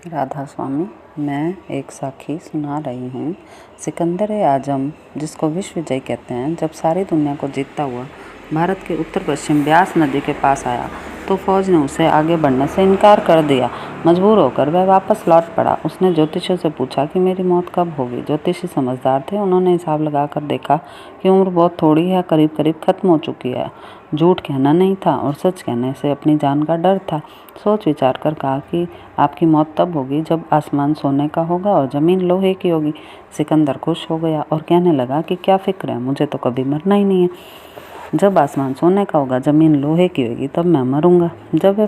राधा स्वामी। मैं एक साखी सुना रही हूँ। सिकंदर आजम, जिसको विश्व विजय कहते हैं, जब सारी दुनिया को जीतता हुआ भारत के उत्तर पश्चिम ब्यास नदी के पास आया तो फौज ने उसे आगे बढ़ने से इनकार कर दिया। मजबूर होकर वह वापस लौट पड़ा। उसने ज्योतिषियों से पूछा कि मेरी मौत कब होगी। ज्योतिषी समझदार थे। उन्होंने हिसाब लगाकर देखा कि उम्र बहुत थोड़ी है, करीब करीब खत्म हो चुकी है। झूठ कहना नहीं था और सच कहने से अपनी जान का डर था। सोच विचार कर कहा कि आपकी मौत तब होगी जब आसमान सोने का होगा और ज़मीन लोहे की होगी। सिकंदर खुश हो गया और कहने लगा कि क्या फिक्र है, मुझे तो कभी मरना ही नहीं है। जब आसमान सोने का होगा, ज़मीन लोहे की होगी, तब मैं मरूंगा। जब वह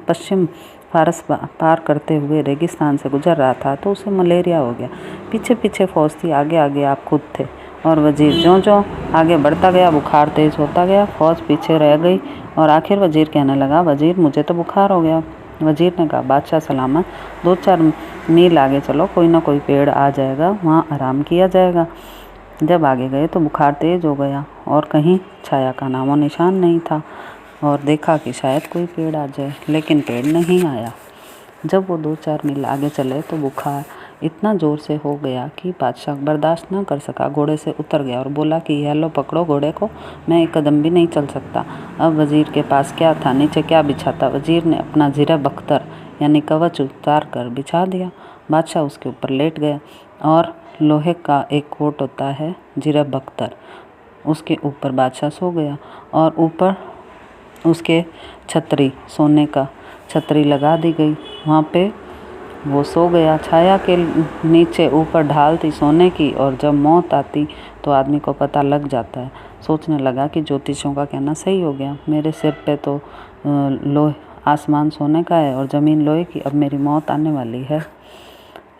पश्चिम फारस पार करते हुए रेगिस्तान से गुजर रहा था तो उसे मलेरिया हो गया। पीछे पीछे फौज थी, आगे आगे आप खुद थे। और वजीर ज्यों-ज्यों आगे बढ़ता गया, बुखार तेज होता गया। फौज पीछे रह गई और आखिर वजीर कहने लगा, वजीर मुझे तो बुखार हो गया। वजीर ने कहा, बादशाह सलामत, 2-4 मील आगे चलो, कोई ना कोई पेड़ आ जाएगा, वहाँ आराम किया जाएगा। जब आगे गए तो बुखार तेज हो गया और कहीं छाया का नामो निशान नहीं था और देखा कि शायद कोई पेड़ आ जाए, लेकिन पेड़ नहीं आया। जब वो 2-4 मील आगे चले तो बुखार इतना ज़ोर से हो गया कि बादशाह बर्दाश्त न कर सका, घोड़े से उतर गया और बोला कि यह लो पकड़ो घोड़े को, मैं एक कदम भी नहीं चल सकता। अब वजीर के पास क्या था, नीचे क्या बिछा था। वजीर ने अपना जीरा बख्तर यानी कवच उतार कर बिछा दिया। बादशाह उसके ऊपर लेट गया और लोहे का एक कोट होता है जीरा बख्तर, उसके ऊपर बादशाह सो गया और ऊपर उसके छतरी, सोने का छतरी लगा दी गई। वहाँ पे वो सो गया। छाया के नीचे ऊपर ढाल थी सोने की, और जब मौत आती तो आदमी को पता लग जाता है। सोचने लगा कि ज्योतिषियों का कहना सही हो गया। मेरे सिर पे तो लोहे आसमान सोने का है और ज़मीन लोहे की। अब मेरी मौत आने वाली है।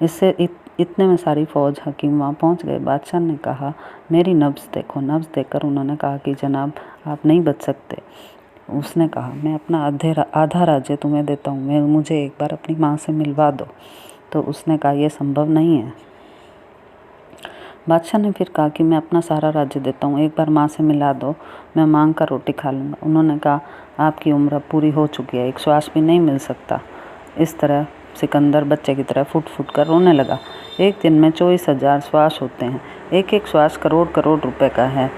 इससे इतने में सारी फौज हकीम वहाँ पहुँच गए। बादशाह ने कहा, मेरी नब्ज़ देखो। नब्ज़ देखकर उन्होंने कहा कि जनाब, आप नहीं बच सकते। उसने कहा, मैं अपना आधा राज्य तुम्हें देता हूँ, मुझे एक बार अपनी माँ से मिलवा दो। तो उसने कहा, यह संभव नहीं है। बादशाह ने फिर कहा कि मैं अपना सारा राज्य देता हूँ, एक बार माँ से मिला दो, मैं मांग कर रोटी खा लूँगा। उन्होंने कहा, आपकी उम्र अब पूरी हो चुकी है, एक श्वास भी नहीं मिल सकता। इस तरह सिकंदर बच्चे की तरह फुट फुट कर रोने लगा। एक दिन में 24,000 श्वास होते हैं। एक एक श्वास करोड़ करोड़ रुपए का है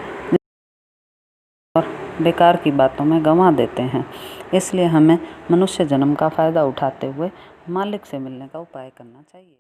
और बेकार की बातों में गंवा देते हैं। इसलिए हमें मनुष्य जन्म का फ़ायदा उठाते हुए मालिक से मिलने का उपाय करना चाहिए।